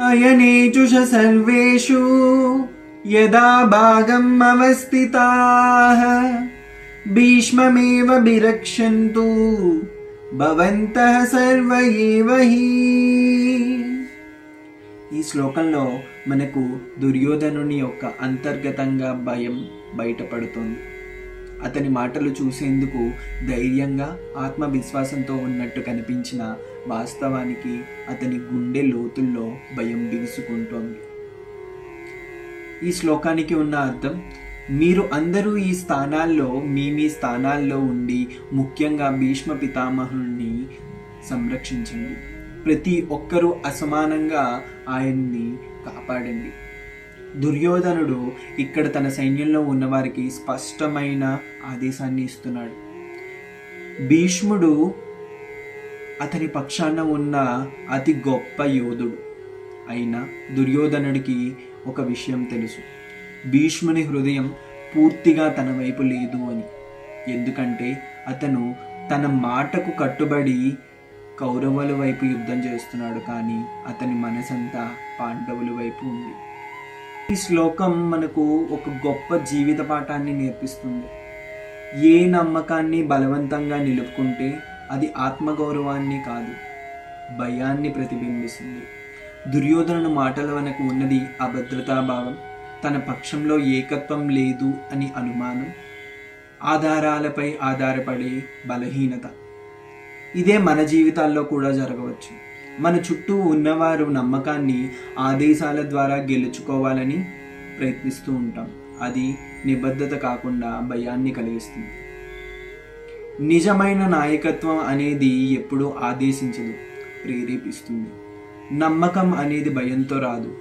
అయనేచు సర్వేషు యదా భాగం అవస్థితాః భీష్మమేవ విరక్షन्तు భవంతః సర్వ ఏవ హి. ఈ శ్లోకంలో మనకు దుర్యోధనుని యొక్క అంతర్గతంగా భయం బయటపడుతోంది. అతని మాటలు చూసేందుకు ధైర్యంగా ఆత్మవిశ్వాసంతో ఉన్నట్టు కనిపించిన వాస్తవానికి అతని గుండె లోతుల్లో భయం బిగుసుకుంటోంది. ఈ శ్లోకానికి ఉన్న అర్థం, మీరు అందరూ ఈ స్థానాల్లో మీ స్థానాల్లో ఉండి ముఖ్యంగా భీష్మ పితామహుని సంరక్షించండి. ప్రతి ఒక్కరూ అసమానంగా ఆయన్ని కాపాడండి. దుర్యోధనుడు ఇక్కడ తన సైన్యంలో ఉన్నవారికి స్పష్టమైన ఆదేశాన్ని ఇస్తున్నాడు. భీష్ముడు అతని పక్షాన ఉన్న అతి గొప్ప యోధుడు అయినా దుర్యోధనుడికి ఒక విషయం తెలుసు. భీష్ముని హృదయం పూర్తిగా తన వైపు లేదు అని. ఎందుకంటే అతను తన మాటకు కట్టుబడి కౌరవుల వైపు యుద్ధం చేస్తున్నాడు, కానీ అతని మనసంతా పాండవుల వైపు ఉంది. ఈ శ్లోకం మనకు ఒక గొప్ప జీవిత పాఠాన్ని నేర్పిస్తుంది. ఏ నమ్మకాన్ని బలవంతంగా నిలుపుకుంటే అది ఆత్మగౌరవాన్ని కాదు, భయాన్ని ప్రతిబింబిస్తుంది. దుర్యోధనుని మాటల వెనక ఉన్నది అభద్రతాభావం, తన పక్షంలో ఏకత్వం లేదు అని అనుమానం, ఆధారాలపై ఆధారపడే బలహీనత. ఇదే మన జీవితాల్లో కూడా జరగవచ్చు. మన చుట్టూ ఉన్నవారు నమ్మకాన్ని ఆదేశాల ద్వారా గెలుచుకోవాలని ప్రయత్నిస్తూ ఉంటాం. అది నిబద్ధత కాకుండా భయాన్ని కలిగిస్తుంది. నిజమైన నాయకత్వం అనేది ఎప్పుడూ ఆదేశించదు, ప్రేరేపిస్తుంది. నమ్మకం అనేది భయంతో రాదు,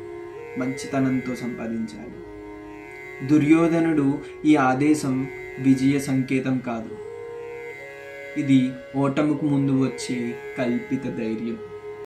మంచితనంతో సంపాదించాలి. దుర్యోధనుడు ఈ ఆదేశం విజయ సంకేతం కాదు, ఇది ఓటమికి ముందు వచ్చే కల్పిత ధైర్యం.